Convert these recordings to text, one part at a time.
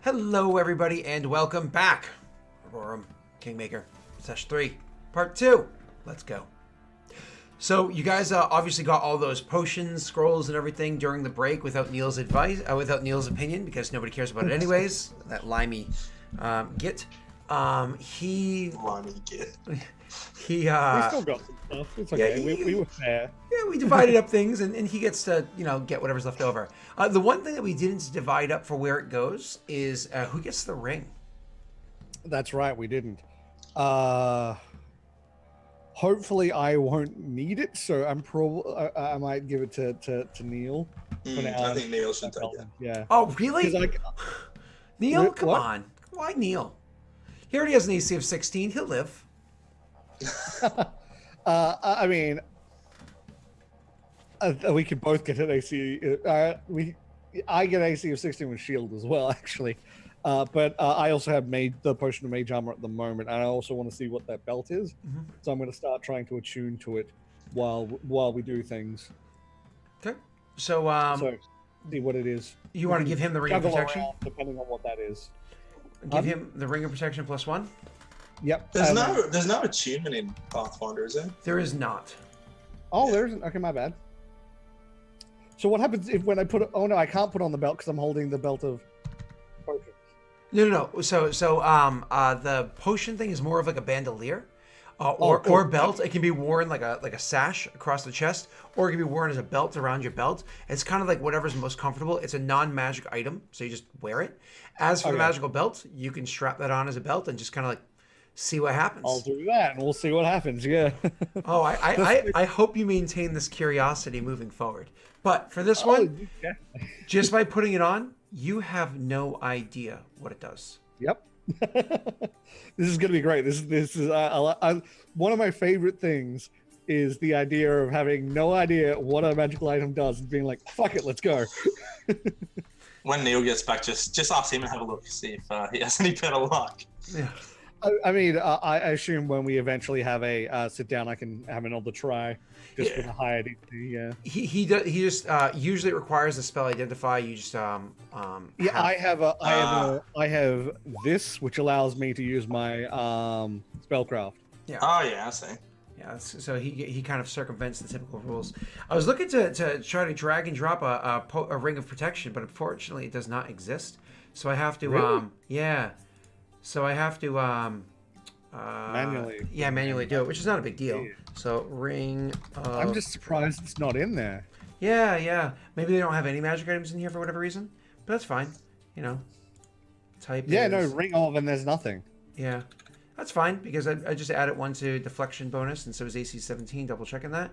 Hello, everybody, and welcome back. Aurorum, Kingmaker, Session 3, Part 2. Let's go. So, you guys obviously got all those potions, scrolls, and everything during the break without Neil's advice, without Neil's opinion, because nobody cares about it anyways. That limey git. Limey git. He we still got some stuff. It's okay. Yeah, we were fair. Yeah, we divided up things, and he gets to, get whatever's left over. The one thing that we didn't divide up for where it goes is who gets the ring. That's right, we didn't. Hopefully I won't need it, so I might give it to Neil. I think Neil should take it. Yeah. Oh, really? Neil, come what? on. Why Neil? He already has an AC of 16. He'll live. I mean, we could both get an AC. I get AC of 16 with shield as well, actually. But I also have the potion of mage armor at the moment, and I also want to see what that belt is. Mm-hmm. So I'm going to start trying to attune to it while we do things. Okay. So see what it is. You want to give him the ring of protection, around, depending on what that is. Give him the ring of protection +1. Yep. There's no attunement in Pathfinder, is there? There is not. Oh, there isn't. Okay, my bad. So what happens when I put it? Oh no, I can't put on the belt because I'm holding the belt of potions. No. So the potion thing is more of like a bandolier, or belt. It can be worn like a sash across the chest, or it can be worn as a belt around your belt. It's kind of like whatever's most comfortable. It's a non-magic item, so you just wear it. As for the magical belt, you can strap that on as a belt and just kind of like see what happens. I'll do that, and we'll see what happens. Yeah. Oh, I hope you maintain this curiosity moving forward. But for this one, just by putting it on, you have no idea what it does. Yep. This is gonna be great. This is one of my favorite things is the idea of having no idea what a magical item does and being like, "Fuck it, let's go." When Neil gets back, just ask him and have a look, see if he has any better luck. Yeah. I mean, I assume when we eventually have a sit down, I can have another try, just with a higher DC. Yeah. He just usually it requires a spell identify. You just I have this, which allows me to use my spellcraft. Yeah. Oh yeah, I see. Yeah. So he kind of circumvents the typical rules. I was looking to try to drag and drop a ring of protection, but unfortunately it does not exist. So I have to Really? yeah. So I have to manually do it, which is not a big deal. So ring of... I'm just surprised it's not in there. Yeah. Maybe they don't have any magic items in here for whatever reason, but that's fine. Type ring of, and there's nothing. Yeah, that's fine because I just added 1 to deflection bonus, and so is AC 17. Double checking that,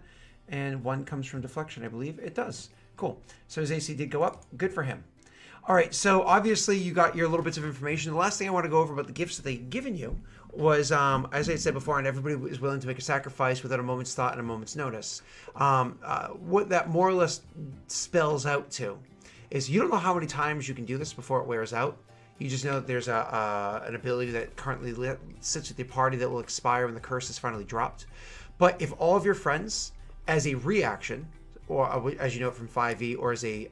and 1 comes from deflection. I believe it does. Cool. So his AC did go up. Good for him. All right, so obviously you got your little bits of information. The last thing I want to go over about the gifts that they've given you was, as I said before, and everybody was willing to make a sacrifice without a moment's thought and a moment's notice. What that more or less spells out to is you don't know how many times you can do this before it wears out. You just know that there's an ability that currently sits with the party that will expire when the curse is finally dropped. But if all of your friends, as a reaction, or as you know it from 5e, or as a...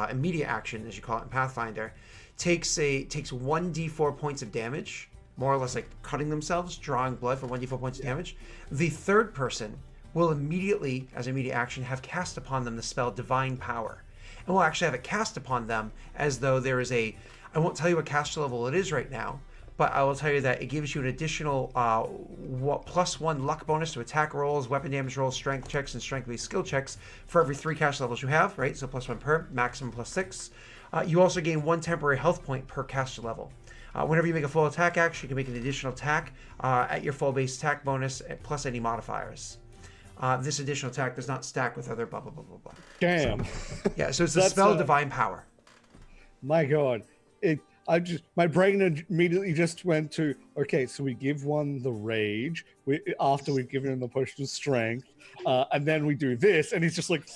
immediate action, as you call it in Pathfinder, takes 1d4 points of damage, more or less like cutting themselves, drawing blood for 1d4 points of damage. The third person will immediately, as immediate action, have cast upon them the spell Divine Power. And will actually have it cast upon them as though there is I won't tell you what caster level it is right now, but I will tell you that it gives you an additional +1 luck bonus to attack rolls, weapon damage rolls, strength checks, and strength-based skill checks for every 3 caster levels you have, right? So +1 per, maximum +6. You also gain 1 temporary health point per caster level. Whenever you make a full attack action, you can make an additional attack at your full base attack bonus plus any modifiers. This additional attack does not stack with other blah, blah, blah, blah, blah. Damn. So, yeah, so it's the spell Divine Power. My God. My brain immediately just went to, okay, so we give one the rage after we've given him the potion of strength, and then we do this, and he's just like...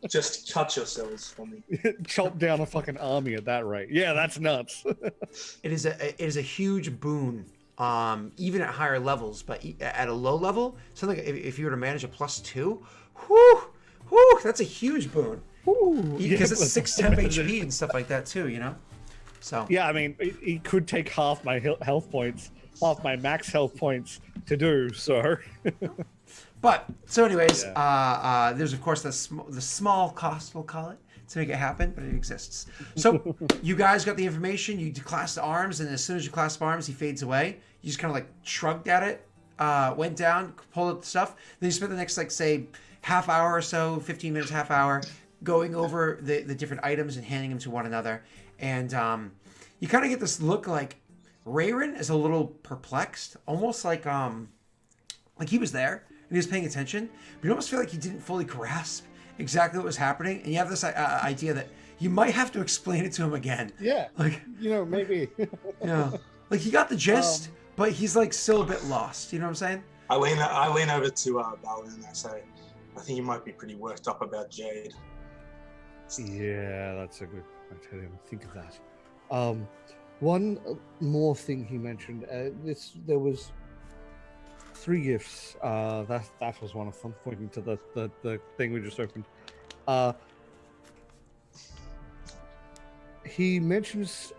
Just cut yourselves for me. Chop down a fucking army at that rate. Yeah, that's nuts. It is a huge boon, even at higher levels, but at a low level, something if you were to manage a +2, whoo, that's a huge boon. Because it's 6 temp HP and stuff like that too, you know. So Yeah, I mean, it could take half my health points, half my max health points to do so. But so, anyways, Yeah. there's of course the small cost, we'll call it, to make it happen, but it exists. So you guys got the information. You clasp the arms, and as soon as you clasp arms, he fades away. You just kind of like shrugged at it, went down, pulled up the stuff. Then you spent the next, like, say, half hour or so, 15 minutes, half hour, going over the different items and handing them to one another. And you kind of get this look like Rayron is a little perplexed, almost like he was there and he was paying attention, but you almost feel like he didn't fully grasp exactly what was happening. And you have this idea that you might have to explain it to him again. Yeah, Like, maybe. yeah, like he got the gist, but he's like still a bit lost. You know what I'm saying? I lean over to Balin and I say, I think you might be pretty worked up about Jade. Yeah, that's a good. I tell you, think of that. One more thing he mentioned. There was 3 gifts. That was one of them. Pointing to the thing we just opened. He mentions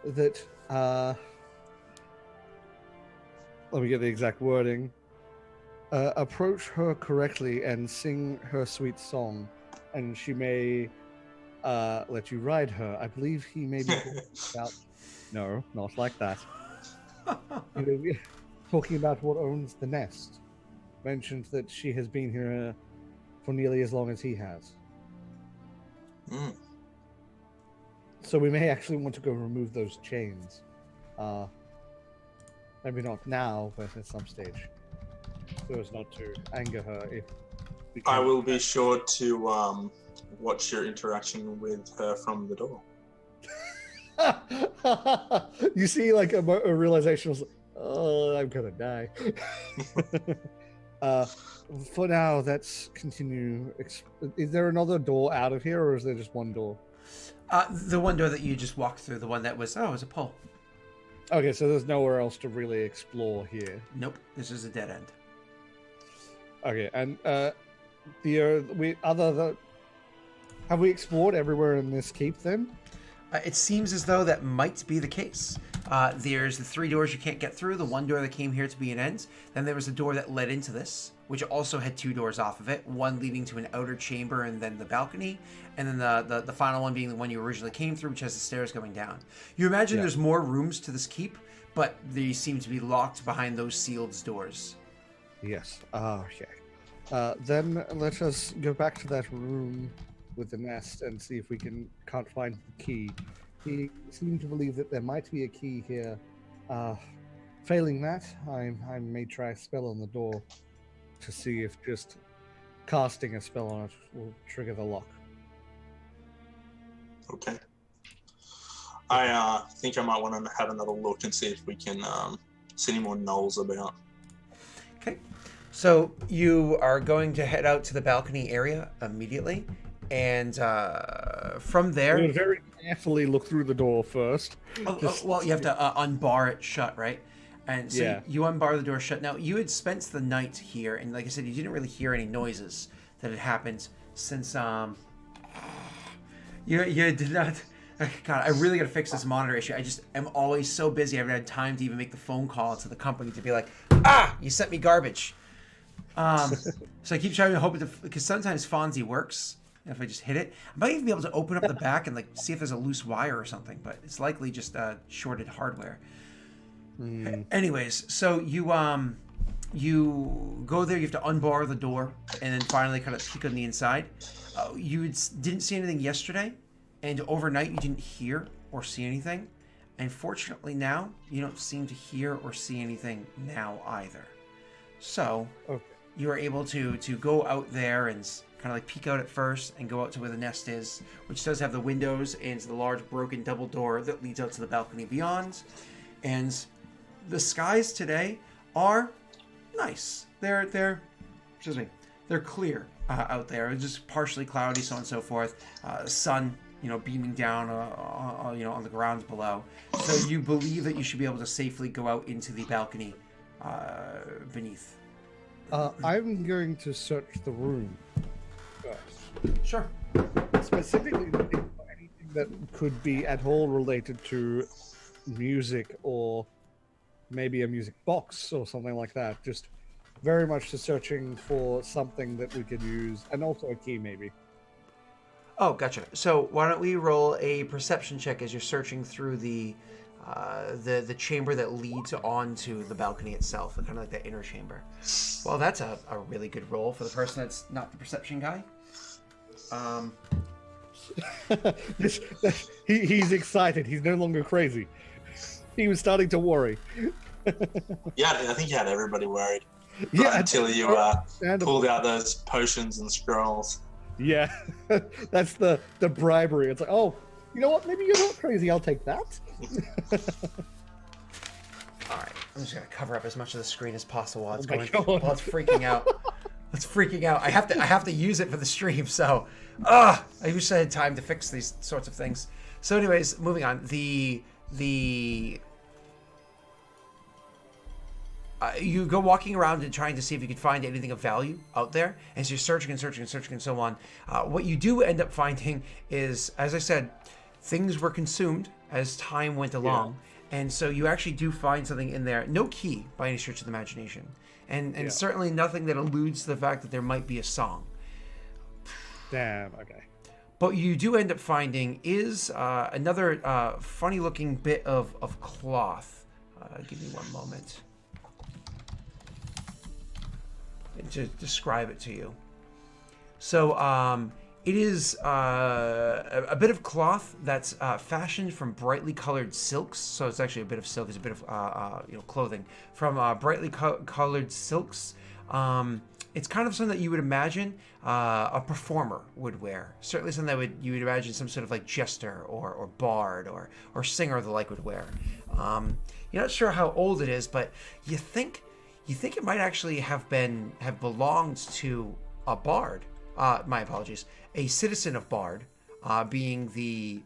that. Let me get the exact wording. Approach her correctly and sing her sweet song, and she may let you ride her. I believe he may be talking about. No, not like that. He may be talking about what owns the nest. Mentioned that she has been here for nearly as long as he has. Mm. So we may actually want to go remove those chains. Maybe not now, but at some stage. So as not to anger her if we I can. will be sure to watch your interaction with her from the door. You see, like a realization of, oh, I'm gonna die. For now, let's continue. Is there another door out of here, or is there just one door? The one door that you just walked through, the one that was, it was a pull. Okay, so there's nowhere else to really explore here. Nope, this is a dead end. Okay, and have we explored everywhere in this keep then? It seems as though that might be the case. There's the 3 doors you can't get through, the 1 door that came here to be an end. Then there was a door that led into this, which also had 2 doors off of it, one leading to an outer chamber and then the balcony, and then the final one being the one you originally came through, which has the stairs going down. You imagine there's more rooms to this keep, but they seem to be locked behind those sealed doors. Yes. Okay. Then let us go back to that room with the nest and see if we can't find the key. He seemed to believe that there might be a key here. Failing that, I may try a spell on the door to see if just casting a spell on it will trigger the lock. Okay. I think I might want to have another look and see if we can see any more gnolls about. Okay. So you are going to head out to the balcony area immediately. And from there... We would very carefully look through the door first. Well, you have to unbar it shut, right? And so you unbar the door shut. Now, you had spent the night here, and like I said, you didn't really hear any noises that had happened since... You did not... God, I really got to fix this monitor issue. I just am always so busy. I haven't had time to even make the phone call to the company to be like, you sent me garbage. So I keep trying to hope it... Because sometimes Fonzie works... If I just hit it, I might even be able to open up the back and like see if there's a loose wire or something, but it's likely just shorted hardware. Anyways, so you go there, you have to unbar the door, and then finally kind of peek on the inside. You didn't see anything yesterday, and overnight you didn't hear or see anything. And fortunately now, you don't seem to hear or see anything now either. So you are able to go out there and kind of like peek out at first and go out to where the nest is, which does have the windows and the large broken double door that leads out to the balcony beyond. And the skies today are nice. They're clear out there. It's just partially cloudy, so on and so forth. Sun, beaming down, on the ground below. So you believe that you should be able to safely go out into the balcony beneath. I'm going to search the room first. Sure. Specifically, looking for anything that could be at all related to music or maybe a music box or something like that. Just very much just searching for something that we could use, and also a key maybe. Oh, gotcha. So why don't we roll a perception check as you're searching through the chamber that leads onto the balcony itself, kind of like that inner chamber. Well, that's a really good roll for the person that's not the perception guy. He's excited. He's no longer crazy. He was starting to worry. Yeah, I think you had everybody worried. Yeah, Until you pulled out those potions and scrolls. Yeah, that's the bribery. It's like, oh, you know what? Maybe you're not crazy. I'll take that. All right, I'm just gonna cover up as much of the screen as possible while it's Oh my going. God. While it's freaking out. It's freaking out. I have to use it for the stream. So, I wish I had time to fix these sorts of things. So, anyways, moving on. You go walking around and trying to see if you can find anything of value out there. As you're searching and searching and searching and so on, what you do end up finding is, as I said, things were consumed as time went along. Yeah. And so you actually do find something in there. No key by any stretch of the imagination. And certainly nothing that alludes to the fact that there might be a song. Damn, okay. But you do end up finding is another funny-looking bit of cloth. Give me one moment to describe it to you. So it is a bit of cloth that's fashioned from brightly colored silks. So it's actually a bit of silk. It's a bit of clothing from brightly colored silks. It's kind of something that you would imagine a performer would wear. Certainly something that you would imagine some sort of like jester or bard or singer or the like would wear. You're not sure how old it is, but you think it might actually have belonged to a bard. My apologies. A citizen of Bard, being the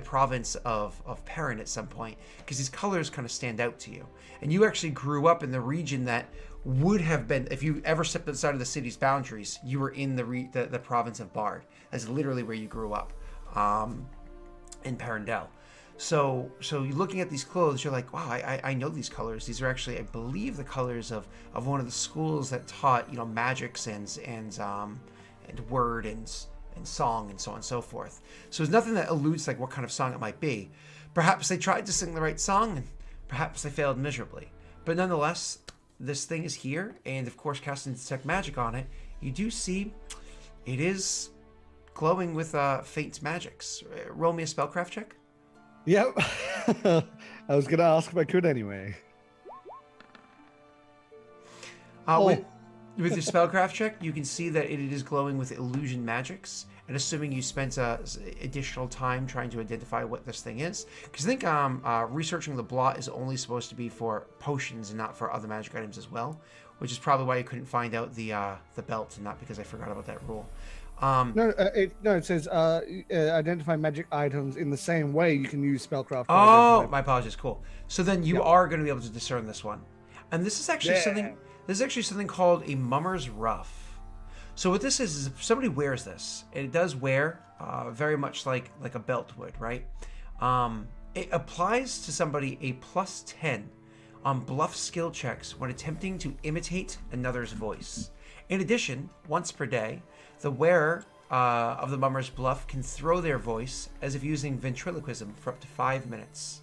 province of Perrin at some point, because these colors kind of stand out to you. And you actually grew up in the region that would have been, if you ever stepped outside of the city's boundaries, you were in the province of Bard. That's literally where you grew up, in Perrindel. So you're looking at these clothes, you're like, wow, I know these colors. These are actually, I believe, the colors of one of the schools that taught, magics and word and song and so on and so forth. So there's nothing that alludes like what kind of song it might be. Perhaps they tried to sing the right song, and perhaps they failed miserably. But nonetheless, this thing is here, and of course, casting detect magic on it, you do see it is glowing with faint magics. Roll me a spellcraft check. Yep. I was gonna ask if I could anyway. With your spellcraft check, you can see that it is glowing with illusion magics. And assuming you spent additional time trying to identify what this thing is, because I think researching the blot is only supposed to be for potions and not for other magic items as well, which is probably why you couldn't find out the belt, and not because I forgot about that rule. It says identify magic items in the same way you can use spellcraft. Oh, my apologies. Cool. So then you are going to be able to discern this one, and this is actually something. This is actually something called a mummer's ruff. So what this is if somebody wears this, and it does wear very much like a belt would, right? It applies to somebody a +10 on bluff skill checks when attempting to imitate another's voice. In addition, once per day, the wearer of the mummer's bluff can throw their voice as if using ventriloquism for up to 5 minutes.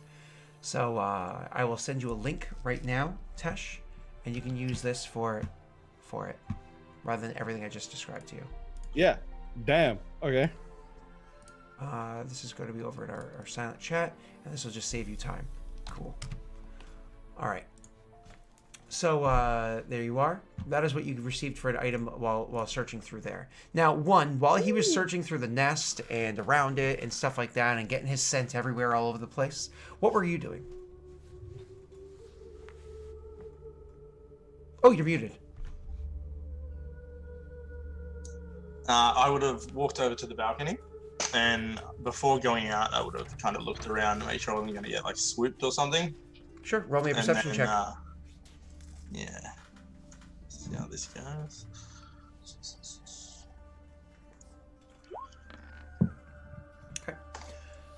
So I will send you a link right now, Tesh, and you can use this for it, rather than everything I just described to you. Yeah. Damn. Okay. This is going to be over in our silent chat, and this will just save you time. Cool. All right. So there you are. That is what you received for an item while searching through there. Now, while he was searching through the nest and around it and stuff like that and getting his scent everywhere all over the place, what were you doing? Oh, you're muted. I would have walked over to the balcony, and before going out, I would have kind of looked around to make sure I wasn't going to get like swooped or something. Sure, roll me a perception check. Yeah. See how this goes.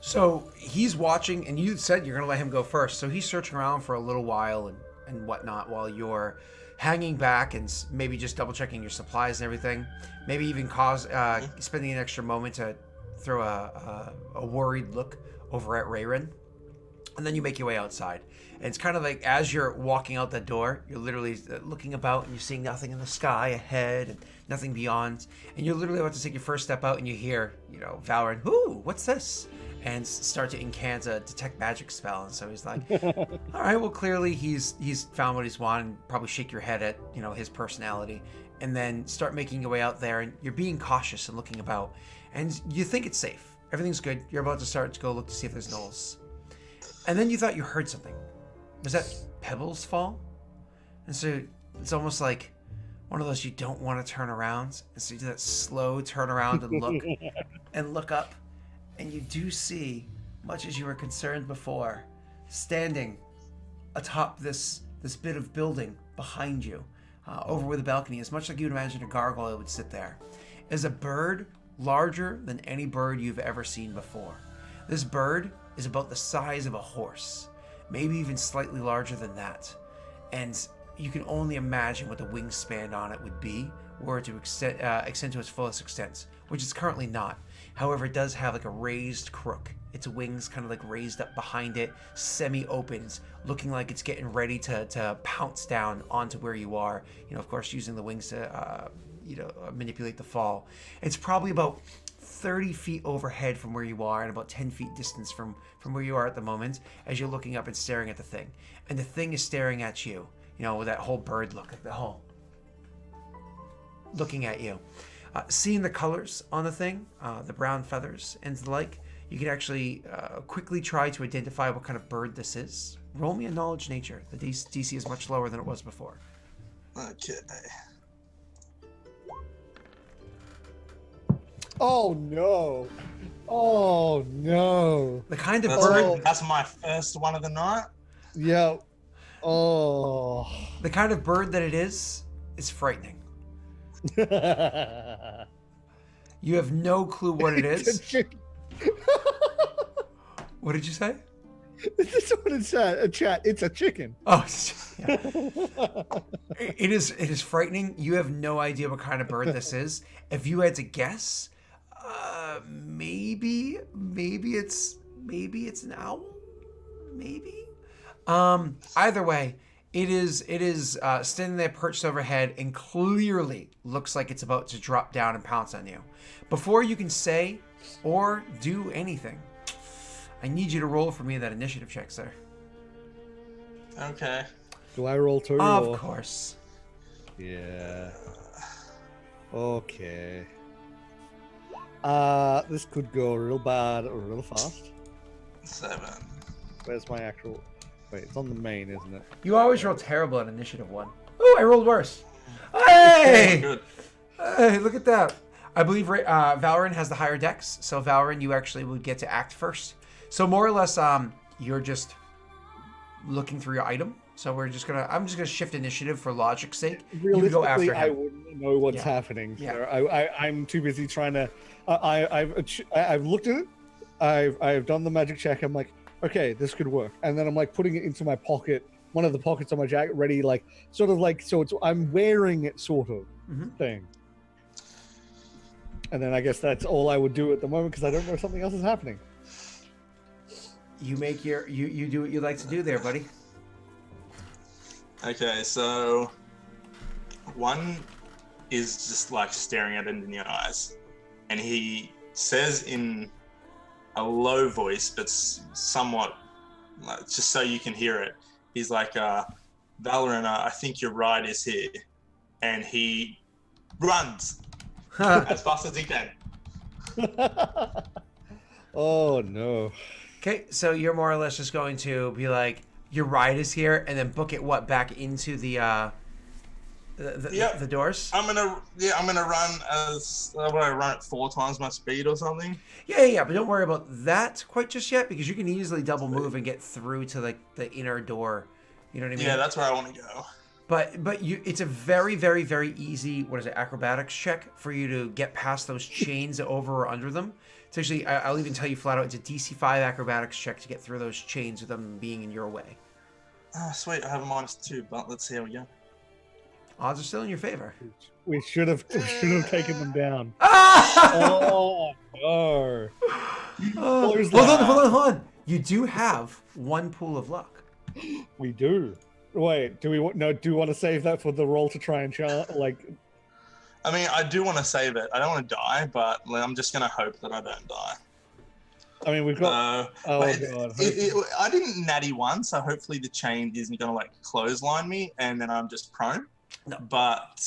So he's watching, and you said you're going to let him go first. So he's searching around for a little while and whatnot while you're hanging back and maybe just double checking your supplies and everything. Maybe even spending an extra moment to throw a worried look over at Rayron. And then you make your way outside. And it's kind of like as you're walking out the door, you're literally looking about and you're seeing nothing in the sky ahead and nothing beyond. And you're literally about to take your first step out and you hear, Valorant, "Ooh, what's this?" And start to incant a detect magic spell. And so he's like, all right, well, clearly he's found what he's wanted, and probably shake your head at, his personality. And then start making your way out there, and you're being cautious and looking about. And you think it's safe. Everything's good. You're about to start to go look to see if there's gnolls. And then you thought you heard something. Was that pebbles fall? And so it's almost like one of those you don't want to turn around. And so you do that slow turn around and look up. And you do see, much as you were concerned before, standing atop this bit of building behind you, over where the balcony is, much like you would imagine a gargoyle would sit there, is a bird larger than any bird you've ever seen before. This bird is about the size of a horse, maybe even slightly larger than that. And you can only imagine what the wingspan on it would be were it to extend to its fullest extent, which is currently not. However, it does have like a raised crook. Its wings kind of like raised up behind it, semi-opened, looking like it's getting ready to pounce down onto where you are. Of course, using the wings to manipulate the fall. It's probably about 30 feet overhead from where you are and about 10 feet distance from where you are at the moment as you're looking up and staring at the thing. And the thing is staring at you, with that whole bird look, the whole looking at you. Seeing the colors on the thing, the brown feathers and the like, you can actually quickly try to identify what kind of bird this is. Roll me a knowledge nature. The DC is much lower than it was before. Okay. Oh no. Oh no. The kind of That's, bird. that's my first one of the night. Yeah. Oh. The kind of bird that it is frightening. You have no clue what it is. What did you say? This is what it said. A chat. It's a chicken. Oh, yeah. It is frightening. You have no idea what kind of bird this is. If you had to guess, maybe it's an owl. Maybe. Either way, it is standing there perched overhead and clearly looks like it's about to drop down and pounce on you. Before you can say or do anything, I need you to roll for me that initiative check, sir. Okay. Do I roll too? Of course. Yeah. Okay. This could go real bad or real fast. 7. Where's my actual... Wait, it's on the main, isn't it? You always roll terrible at initiative 1. Oh, I rolled worse. Hey! Good. Hey, look at that. I believe Valorant has the higher dex, so Valorant, you actually would get to act first. So more or less, you're just looking through your item. So I'm just gonna shift initiative for logic's sake. You go after him. I wouldn't know what's happening. Yeah. So I'm too busy trying to. I've looked at it. I've done the magic check. I'm like, okay, this could work. And then I'm like putting it into my pocket, one of the pockets on my jacket, ready, like sort of like so. I'm wearing it, sort of thing. And then I guess that's all I would do at the moment because I don't know if something else is happening. You make you do what you like to do there, buddy. Okay, so one is just like staring at it in your eyes, and he says in a low voice, but somewhat like, just so you can hear it. He's like, Valorant, I think your ride is here. And he runs as fast as he can. Oh, no. Okay, so you're more or less just going to be like, your ride is here, and then book it back into the doors? I'm gonna run as I run at 4 times my speed or something. Yeah, but don't worry about that quite just yet because you can easily double move and get through to like the inner door. You know what I mean? Yeah, that's where I want to go. But it's a very, very, very easy, what is it, acrobatics check for you to get past those chains over or under them. It's actually, I'll even tell you flat out, it's a DC 5 acrobatics check to get through those chains with them being in your way. Oh, sweet. I have a -2, but let's see how we go. Odds are still in your favor. We should have taken them down. Ah! Oh no! Hold on. You do have one pool of luck. We do. Wait, do we want to save that for the roll to try and I mean, I do want to save it. I don't want to die, but I'm just gonna hope that I don't die. I mean, we've got. God! I didn't natty one, so hopefully the chain isn't gonna like clothesline me, and then I'm just prone. No. But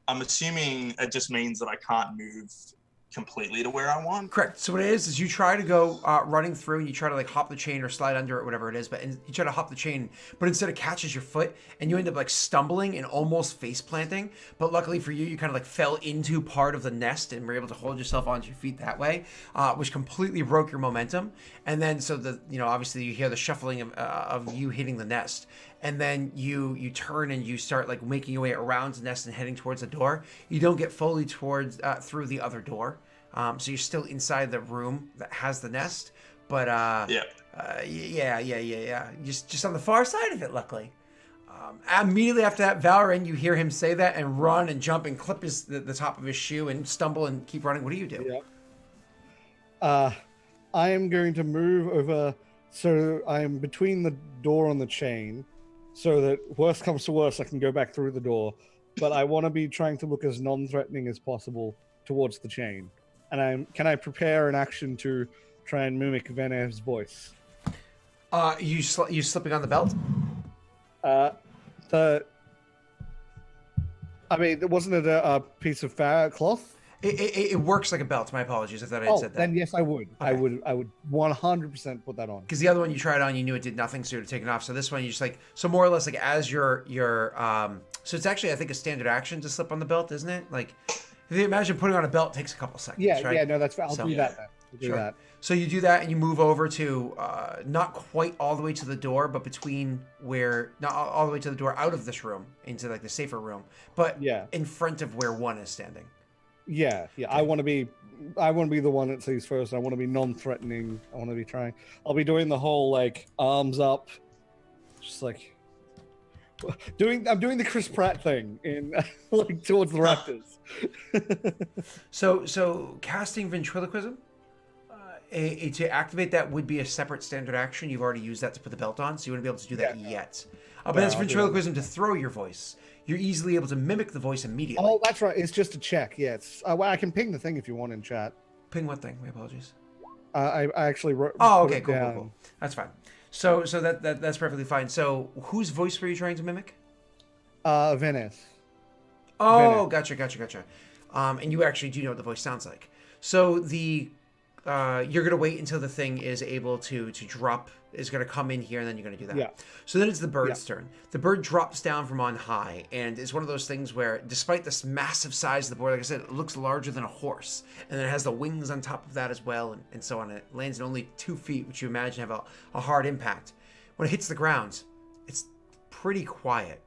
I'm assuming it just means that I can't move completely to where I want. Correct. So what it is you try to go running through and you try to like hop the chain or slide under it, whatever it is, but you try to hop the chain, but instead it catches your foot and you end up like stumbling and almost face planting. But luckily for you, you kind of like fell into part of the nest and were able to hold yourself onto your feet that way, which completely broke your momentum. And then so obviously you hear the shuffling of you hitting the nest. And then you turn and you start like making your way around the nest and heading towards the door. You don't get fully towards through the other door, so you're still inside the room that has the nest. But just on the far side of it, luckily. Immediately after that, Valorant, you hear him say that and run and jump and clip the top of his shoe and stumble and keep running. What do you do? Yeah. I am going to move over, so I am between the door and the chain. So that worst comes to worst, I can go back through the door. But I want to be trying to look as non-threatening as possible towards the chain. And can I prepare an action to try and mimic Venev's voice? You slipping on the belt? Wasn't it a piece of cloth? It works like a belt. My apologies if I had said that. Then yes, I would. Okay. I would 100% put that on. Because the other one you tried on, you knew it did nothing, so you would have taken it off. So this one, you just like, so more or less like as your so it's actually I think a standard action to slip on the belt, isn't it? Like, if you imagine putting on a belt takes a couple seconds. Yeah, right? yeah, no, that's fine. I'll do that then. Do that. So you do that and you move over to not quite all the way to the door, but not all the way to the door out of this room into like the safer room, but in front of where one is standing. Yeah. Okay. I want to be the one that sees first. I want to be non-threatening. I want to be trying. I'll be doing the whole like arms up, just like I'm doing the Chris Pratt thing in like towards the Raptors. So casting ventriloquism. To activate that would be a separate standard action. You've already used that to put the belt on, so you wouldn't be able to do that yet. But that's ventriloquism to throw your voice. You're easily able to mimic the voice immediately. Oh, that's right. It's just a check. Yeah, I can ping the thing if you want in chat. Ping what thing? My apologies. I actually wrote. Oh, okay, cool. That's fine. So that's perfectly fine. So whose voice were you trying to mimic? Venice. Oh, Venice. Gotcha. And you actually do know what the voice sounds like. So you're gonna wait until the thing is able to drop, is gonna come in here, and then you're gonna do that. Yeah. So then it's the bird's turn. The bird drops down from on high, and it's one of those things where, despite this massive size of the board, like I said, it looks larger than a horse, and then it has the wings on top of that as well, and so on. It lands in only 2 feet, which you imagine have a hard impact. When it hits the ground, it's pretty quiet.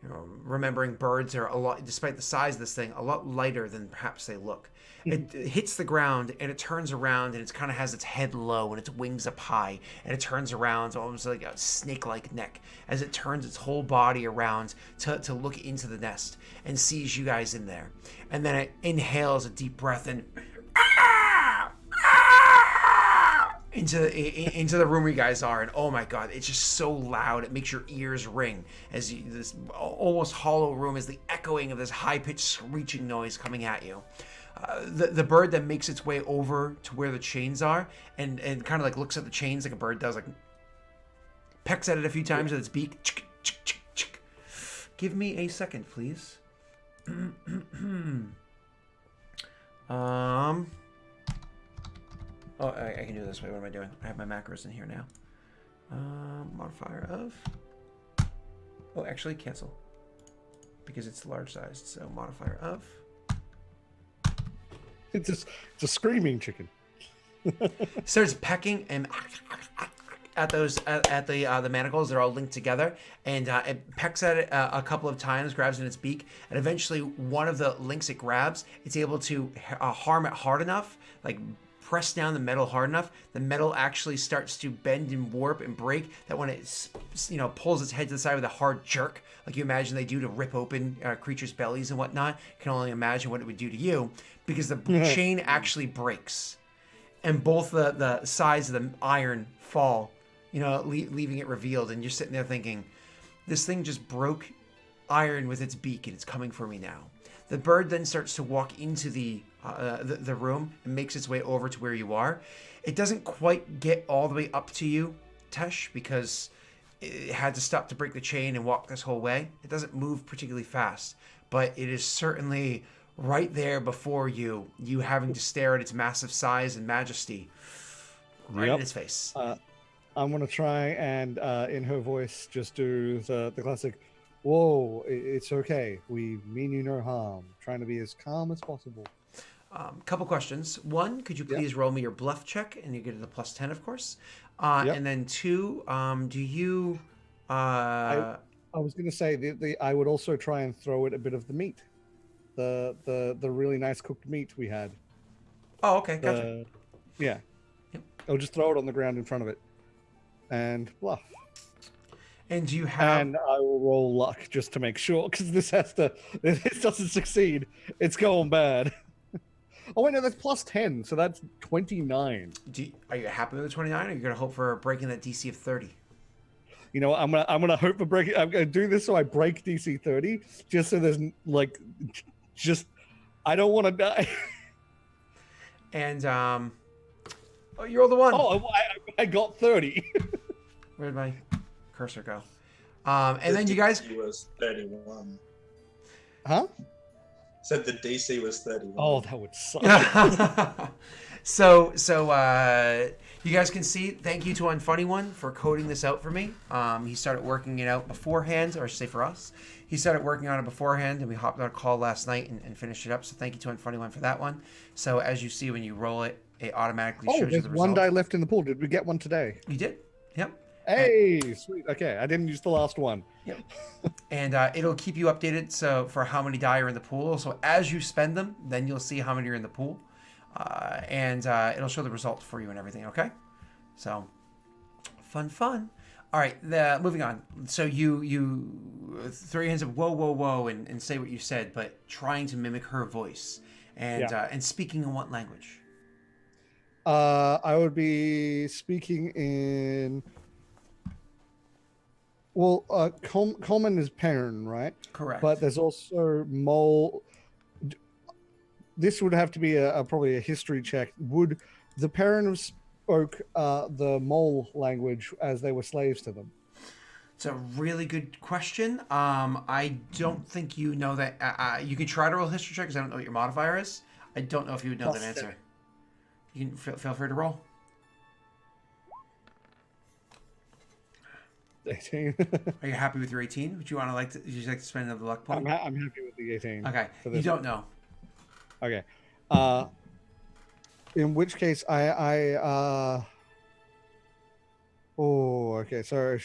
Remembering birds are a lot, despite the size of this thing, a lot lighter than perhaps they look. It hits the ground and it turns around and it kind of has its head low and its wings up high, and it turns around almost like a snake-like neck as it turns its whole body around to look into the nest and sees you guys in there. And then it inhales a deep breath and into the room where you guys are, and oh my god, it's just so loud, it makes your ears ring as this almost hollow room is the echoing of this high-pitched screeching noise coming at you. The bird then makes its way over to where the chains are and kind of like looks at the chains like a bird does, like pecks at it a few times with its beak. Give me a second, please. Oh, I can do it this way. What am I doing? I have my macros in here now. Modifier of... Oh, actually, cancel. Because it's large sized. So, modifier of... It's a screaming chicken. Starts pecking and at those at the manacles. They're all linked together, and it pecks at it a couple of times, grabs in its beak, and eventually one of the links it grabs, it's able to harm it hard enough, like press down the metal hard enough, the metal actually starts to bend and warp and break. That when it pulls its head to the side with a hard jerk, like you imagine they do to rip open creatures' bellies and whatnot. You can only imagine what it would do to you, because the chain actually breaks, and both the sides of the iron fall, leaving it revealed. And you're sitting there thinking, this thing just broke iron with its beak, and it's coming for me now. The bird then starts to walk into the room and makes its way over to where you are. It doesn't quite get all the way up to you, Tesh, because it had to stop to break the chain and walk this whole way. It doesn't move particularly fast, but it is certainly right there before you having to stare at its massive size and majesty right in its face. I'm going to try and, in her voice, just do the classic, whoa, it's okay. We mean you no harm. Trying to be as calm as possible. Couple questions. One, could you please roll me your bluff check? And you get it a +10, of course. And then two, do you... I was going to say, I would also try and throw it a bit of the meat. The really nice cooked meat we had. Oh, okay, gotcha. Yeah. Yep. I'll just throw it on the ground in front of it. And bluff. And do you have... And I will roll luck just to make sure, because if this doesn't succeed, it's going bad. Oh wait, no, that's +10, so that's 29. Are you happy with the 29, or are you gonna hope for breaking that DC of 30? You know what, I'm gonna hope for breaking. I'm gonna do this so I break DC 30, just so there's I don't want to die. And you rolled a 1. Oh, I got 30. Where did my cursor go? And then you guys... DC was 31. Huh? Said the DC was 31. Oh, that would suck. So you guys can see, thank you to Unfunny One for coding this out for me. He started working it out beforehand, or I should say for us. He started working on it beforehand, and we hopped on a call last night and finished it up. So thank you to Unfunny One for that one. So as you see, when you roll it, it automatically shows you the result. There's one die left in the pool. Did we get one today? You did? Yep. Hey, sweet. Okay, I didn't use the last one. Yep. And it'll keep you updated for how many die are in the pool. So as you spend them, then you'll see how many are in the pool. And it'll show the result for you and everything, okay? So, fun. All right, moving on. So you throw your hands up, whoa, whoa, whoa, and say what you said, but trying to mimic her voice. And speaking in what language? I would be speaking in... Well, common is Perrin, right? Correct. But there's also Mole. This would have to be probably a history check. Would the Perrin spoke the Mole language as they were slaves to them? It's a really good question. I don't think you know that. You can try to roll a history check because I don't know what your modifier is. I don't know if you would know that answer. You can feel free to roll. 18. Are you happy with your 18? Would you like to spend another luck point? I'm happy with the 18. Okay. You don't know. Okay. In which case, oh, okay. So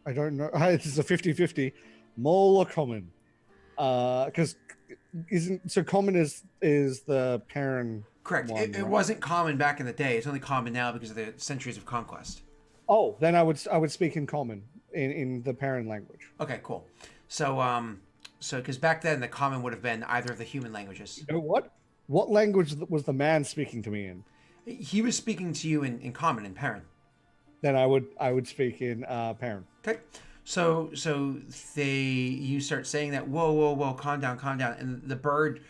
I don't know. This is a 50-50. Mole or common? Because common is the Perrin. Correct. One, it wasn't common back in the day. It's only common now because of the centuries of conquest. Oh, then I would speak in common in the Perrin language. Okay, cool. So because back then the common would have been either of the human languages. You know what? What language was the man speaking to me in? He was speaking to you in common, in Perrin. Then I would speak in Perrin. Okay. So you start saying that, whoa, calm down, and the bird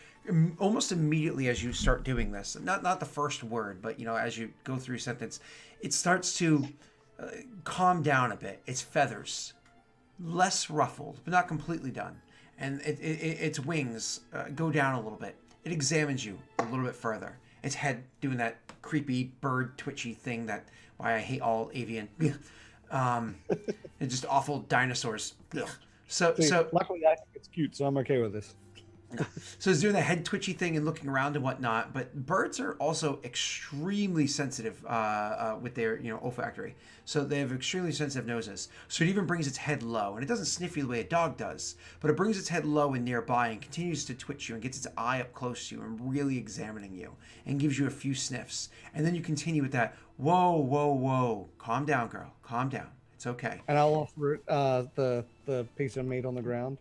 almost immediately as you start doing this, not the first word, but as you go through a sentence, it starts to calm down a bit. Its feathers less ruffled, but not completely done, and its wings go down a little bit. It examines you a little bit further. Its head doing that creepy bird twitchy thing that why I hate all avian. And just awful dinosaurs. So luckily I think it's cute, so I'm okay with this. So it's doing the head twitchy thing and looking around and whatnot. But birds are also extremely sensitive with their, olfactory. So they have extremely sensitive noses. So it even brings its head low, and it doesn't sniff you the way a dog does, but it brings its head low and nearby and continues to twitch you and gets its eye up close to you and really examining you and gives you a few sniffs. And then you continue with that, whoa, whoa, whoa, calm down, girl, calm down. It's okay. And I'll offer it the piece of meat on the ground.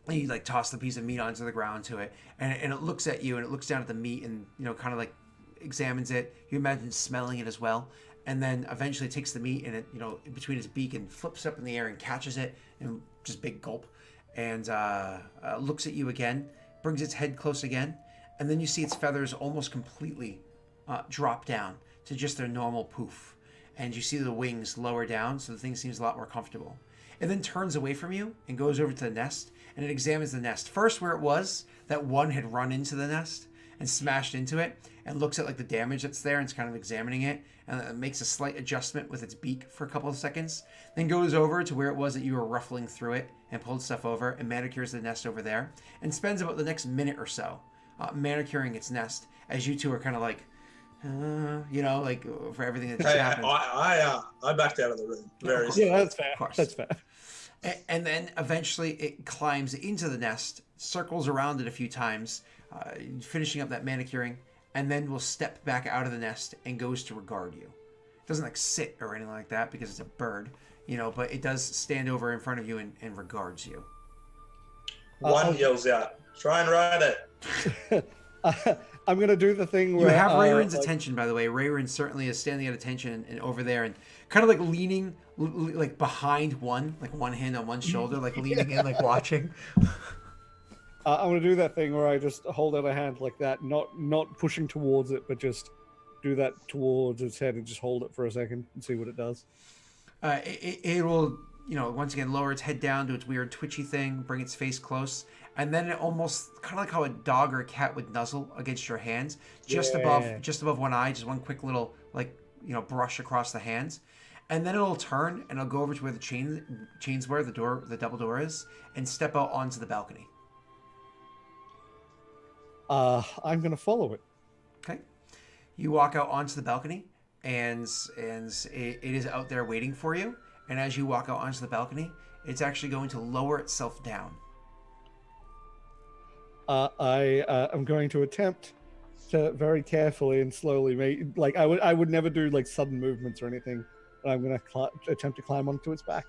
And you like toss the piece of meat onto the ground to it, and it looks at you and it looks down at the meat and kind of like examines it. You imagine smelling it as well, and then eventually takes the meat and it between its beak and flips up in the air and catches it and just big gulp, and looks at you again, brings its head close again, and then you see its feathers almost completely drop down to just their normal poof, and you see the wings lower down, so the thing seems a lot more comfortable. It then turns away from you and goes over to the nest, and it examines the nest. First, where it was, that one had run into the nest and smashed into it, and looks at like the damage that's there and it's kind of examining it, and it makes a slight adjustment with its beak for a couple of seconds. Then goes over to where it was that you were ruffling through it and pulled stuff over and manicures the nest over there, and spends about the next minute or so manicuring its nest as you two are kind of like, like for everything that just happened. I backed out of the room. Yeah, that's fair. Of course. That's fair. And then eventually it climbs into the nest, circles around it a few times, finishing up that manicuring, and then will step back out of the nest and goes to regard you. It doesn't like sit or anything like that because it's a bird, but it does stand over in front of you and regards you. One yells out, "Try and ride it." I'm going to do the thing where... You have Rayron's attention, by the way. Rayron certainly is standing at attention and over there and kind of like leaning like behind one hand on one shoulder, like leaning in, like watching. I'm going to do that thing where I just hold out a hand like that, not pushing towards it, but just do that towards its head and just hold it for a second and see what it does. It will, once again, lower its head down to its weird twitchy thing, bring its face close, and then it almost kind of like how a dog or a cat would nuzzle against your hands, just above one eye, just one quick little brush across the hands, and then it'll turn and it'll go over to where the chains were, the double door is, and step out onto the balcony. I'm gonna follow it. Okay, you walk out onto the balcony, and it is out there waiting for you. And as you walk out onto the balcony, it's actually going to lower itself down. I am going to attempt to very carefully and slowly make I would never do like sudden movements or anything, but I'm going to attempt to climb onto its back.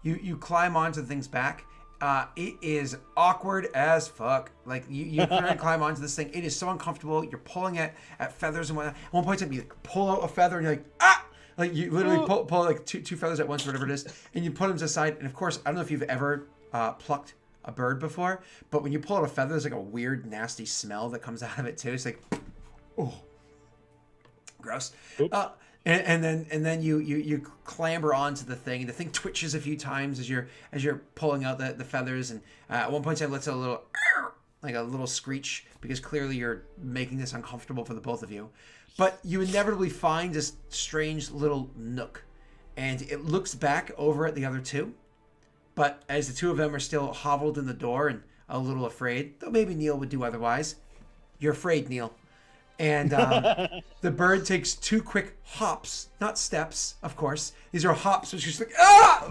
You climb onto the thing's back. It is awkward as fuck. Like you try and climb onto this thing. It is so uncomfortable. You're pulling at feathers and whatnot. At one point in time, you pull out a feather and you're like, ah! Like you literally pull like two feathers at once, whatever it is, and you put them to the side. And of course, I don't know if you've ever plucked a bird before, but when you pull out a feather, there's like a weird, nasty smell that comes out of it too. It's like, oh, gross. And then you clamber onto the thing, and the thing twitches a few times as you're pulling out the feathers, and at one point it lets out a little screech because clearly you're making this uncomfortable for the both of you. But you inevitably find this strange little nook, and it looks back over at the other two. But as the two of them are still hobbled in the door and a little afraid, though maybe Neil would do otherwise, you're afraid, Neil. And the bird takes two quick hops, not steps, of course. These are hops, which is like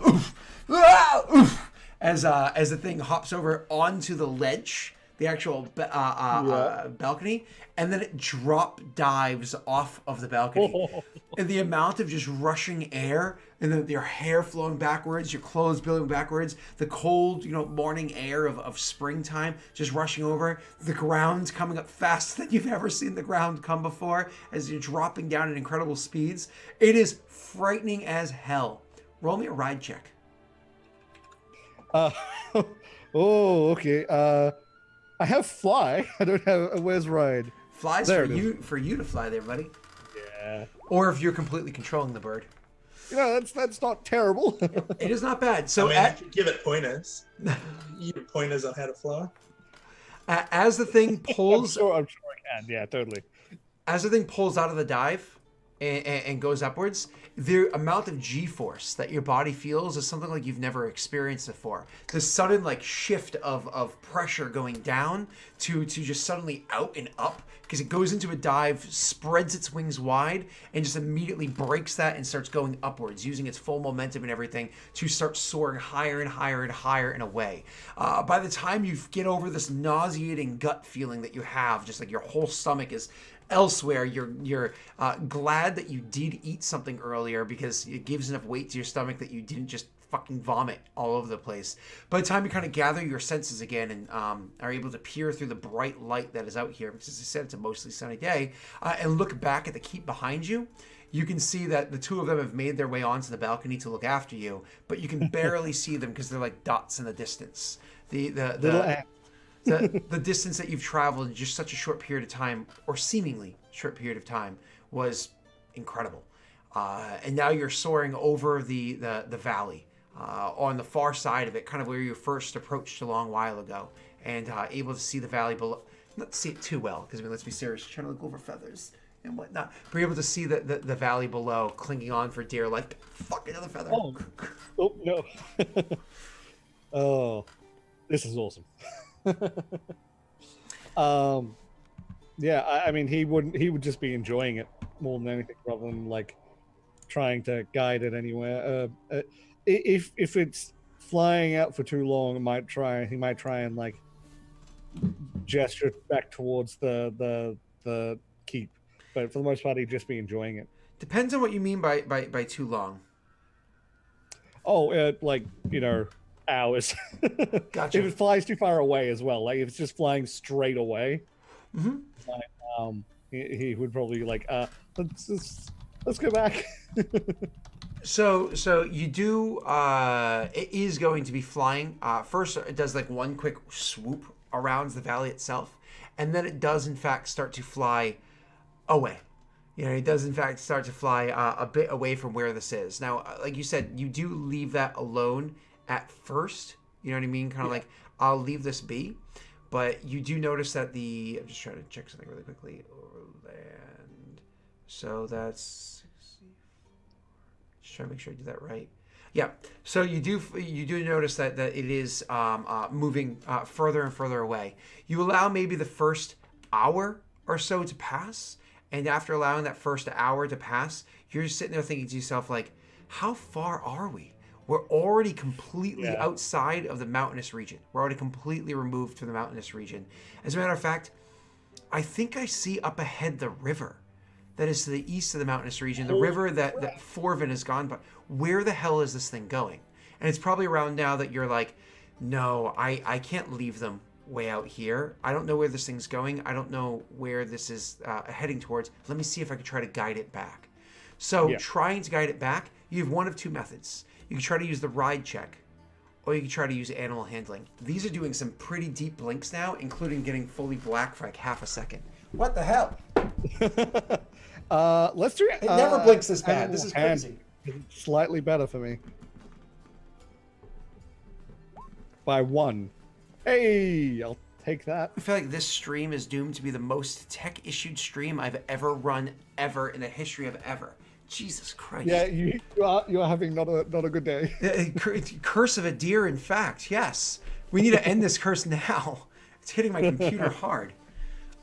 oof, oof, as the thing hops over onto the ledge, the actual balcony, and then it drop dives off of the balcony. And the amount of just rushing air, and then your hair flowing backwards, your clothes billowing backwards, the cold, morning air of springtime just rushing over, the ground coming up faster than you've ever seen the ground come before as you're dropping down at incredible speeds. It is frightening as hell. Roll me a ride check. Okay. I have fly. I don't have. Where's ride? Flies there for you to fly there, buddy. Yeah. Or if you're completely controlling the bird. That's not terrible. It is not bad. So you could give it pointers. You give pointers on how to fly. As the thing pulls, I'm sure I can. Yeah, totally. As the thing pulls out of the dive, and goes upwards, the amount of G-force that your body feels is something like you've never experienced before. The sudden like shift of pressure going down to just suddenly out and up, because it goes into a dive, spreads its wings wide, and just immediately breaks that and starts going upwards, using its full momentum and everything to start soaring higher and higher and higher and away. By the time you get over this nauseating gut feeling that you have, just like your whole stomach is elsewhere, you're glad that you did eat something earlier, because it gives enough weight to your stomach that you didn't just fucking vomit all over the place. By the time you kind of gather your senses again and are able to peer through the bright light that is out here, because as I said, it's a mostly sunny day, and look back at the keep behind you, you can see that the two of them have made their way onto the balcony to look after you, but you can barely see them because they're like dots in the distance. The distance that you've traveled in just such a short period of time, or seemingly short period of time, was incredible. And now you're soaring over the valley, on the far side of it, kind of where you first approached a long while ago, and able to see the valley below. Not to see it too well, because I mean, let's be serious, you're trying to look over feathers and whatnot. But you're able to see the valley below, clinging on for dear life. Fuck, another feather. Oh no. Oh, this is awesome. Yeah, I mean, he would just be enjoying it more than anything, rather than like trying to guide it anywhere. If it's flying out for too long, he might try and like gesture back towards the keep, but for the most part, he'd just be enjoying it. Depends on what you mean by too long. Oh, like, hours. Gotcha. If it flies too far away as well, like if it's just flying straight away, like, he would probably be like, let's go back. So you do. It is going to be flying. First, it does like one quick swoop around the valley itself, and then it does in fact start to fly away. It does in fact start to fly a bit away from where this is. Now, like you said, you do leave that alone at first. You know what I mean? Kind of like, I'll leave this be. But you do notice that I'm just trying to check something really quickly. Overland. So that's 64. Just trying to make sure I do that right. Yeah. So you do notice that it is moving further and further away. You allow maybe the first hour or so to pass. And after allowing that first hour to pass, you're just sitting there thinking to yourself, like, how far are we? We're already completely outside of the mountainous region. We're already completely removed from the mountainous region. As a matter of fact, I think I see up ahead the river that is to the east of the mountainous region, the river that Forvin has gone by. Where the hell is this thing going? And it's probably around now that you're like, no, I can't leave them way out here. I don't know where this thing's going. I don't know where this is heading towards. Let me see if I can try to guide it back. So trying to guide it back, you have one of two methods. You can try to use the ride check, or you can try to use animal handling. These are doing some pretty deep blinks now, including getting fully black for like half a second. What the hell? Let's do it. It never blinks this bad. This is crazy. Slightly better for me. By 1. Hey, I'll take that. I feel like this stream is doomed to be the most tech-issued stream I've ever run ever in the history of ever. Jesus Christ. Yeah, you are having not a good day. Curse of Idir, in fact, yes. We need to end this curse now. It's hitting my computer hard.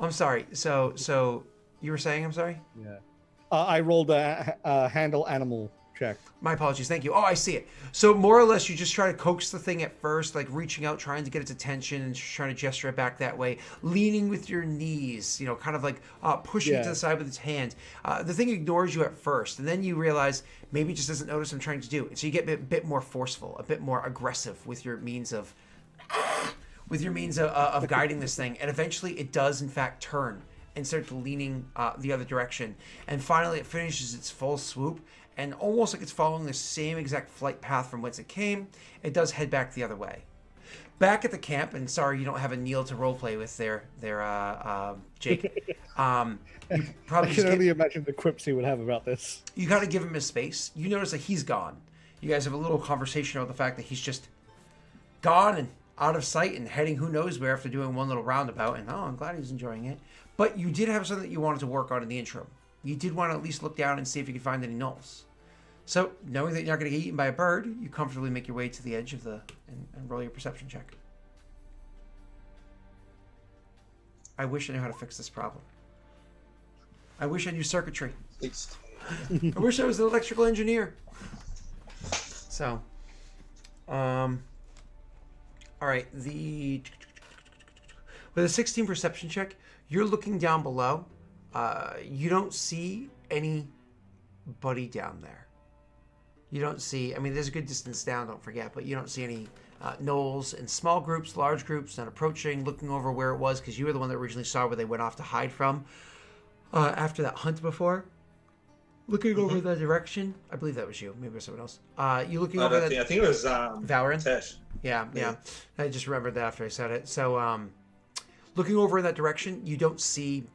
I'm sorry. So you were saying, I'm sorry? Yeah. I rolled a handle animal check. My apologies. Thank you. Oh, I see it. So more or less, you just try to coax the thing at first, like reaching out, trying to get its attention, and just trying to gesture it back that way, leaning with your knees, kind of like pushing it to the side with its hand. The thing ignores you at first, and then you realize maybe it just doesn't notice what I'm trying to do. And so you get a bit more forceful, a bit more aggressive with your means of guiding this thing, and eventually it does in fact turn and start leaning the other direction, and finally it finishes its full swoop. And almost like it's following the same exact flight path from whence it came, it does head back the other way. Back at the camp, and sorry you don't have a Neil to roleplay with there, Jake. You probably I can only imagine the quips he would have about this. You got to give him his space. You notice that he's gone. You guys have a little conversation about the fact that he's just gone and out of sight and heading who knows where after doing one little roundabout. And I'm glad he's enjoying it. But you did have something that you wanted to work on in the interim. you did want to at least look down and see if you could find any gnolls. So, knowing that you're not going to get eaten by a bird, you comfortably make your way to the edge of the... and roll your perception check. I wish I knew how to fix this problem. I wish I knew circuitry. I wish I was an electrical engineer. So, all right, with a 16 perception check, you're looking down below. You don't see anybody down there. You don't see, I mean, there's a good distance down, don't forget, but you don't see any gnolls in small groups, large groups, not approaching, looking over where it was, because you were the one that originally saw where they went off to hide from after that hunt before. Looking over the direction, I believe that was you, maybe it was someone else. You looking over that? I think it was Valorant? Tesh. Yeah. I just remembered that after I said it. So, looking over in that direction, you don't see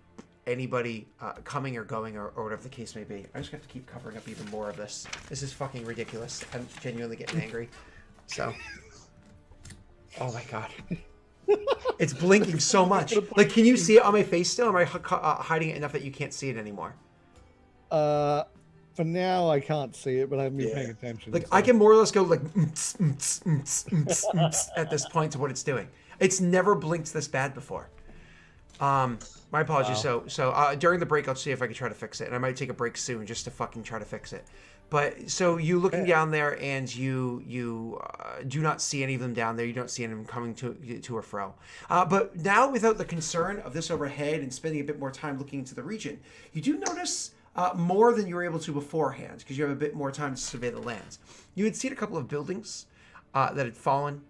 anybody coming or going or whatever the case may be. I just have to keep covering up even more of this. This is fucking ridiculous. I'm genuinely getting angry. So, oh my god. It's blinking so much. Like, can you see it on my face still? Or am I hiding it enough that you can't see it anymore? For now, I can't see it, but I've been paying attention. Like, so. I can more or less go like at this point to what it's doing. It's never blinked this bad before. My apologies. Wow. So during the break, I'll see if I can try to fix it, and I might take a break soon just to fucking try to fix it. But so you looking down there, and you do not see any of them down there. You don't see any of them coming to or fro. But now, without the concern of this overhead and spending a bit more time looking into the region, you do notice more than you were able to beforehand, because you have a bit more time to survey the lands. You had seen a couple of buildings that had fallen,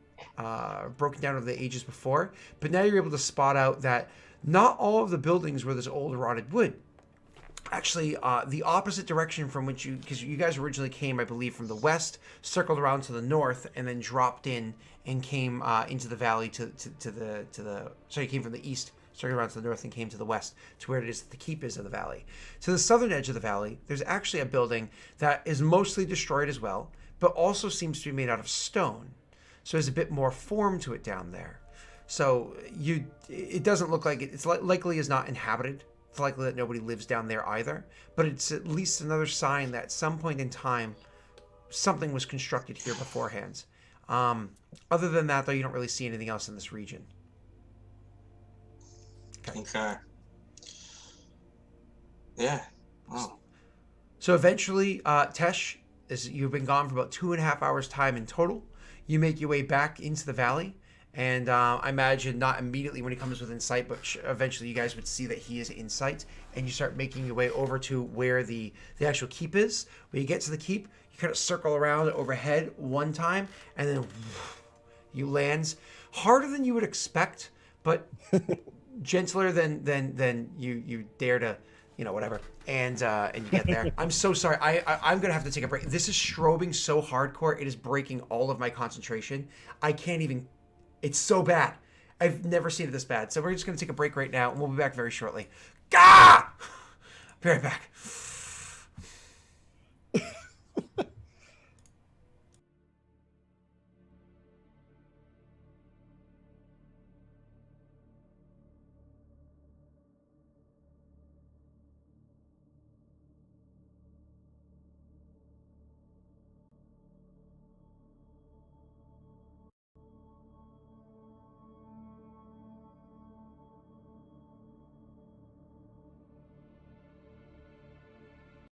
broken down over the ages before, but now you're able to spot out that not all of the buildings were this old rotted wood. Actually, the opposite direction from which because you guys originally came, I believe, from the west, circled around to the north, and then dropped in and came into the valley you came from the east, circled around to the north, and came to the west to where it is that the keep is of the valley. To the southern edge of the valley, there's actually a building that is mostly destroyed as well, but also seems to be made out of stone. So there's a bit more form to it down there. So it doesn't look like it's likely is not inhabited. It's likely that nobody lives down there either. But it's at least another sign that at some point in time, something was constructed here beforehand. Other than that, though, you don't really see anything else in this region. Okay. Yeah. Oh. So eventually, Tesh, you've been gone for about 2.5 hours time in total. You make your way back into the valley. And I imagine not immediately when he comes within sight, but eventually you guys would see that he is in sight. And you start making your way over to where the actual keep is. When you get to the keep, you kind of circle around overhead one time, and then you land harder than you would expect, but gentler than you dare to, whatever. And you get there. I'm so sorry. I'm gonna have to take a break. This is strobing so hardcore. It is breaking all of my concentration. I can't even. It's so bad. I've never seen it this bad. So we're just going to take a break right now, and we'll be back very shortly. Gah! Be right back.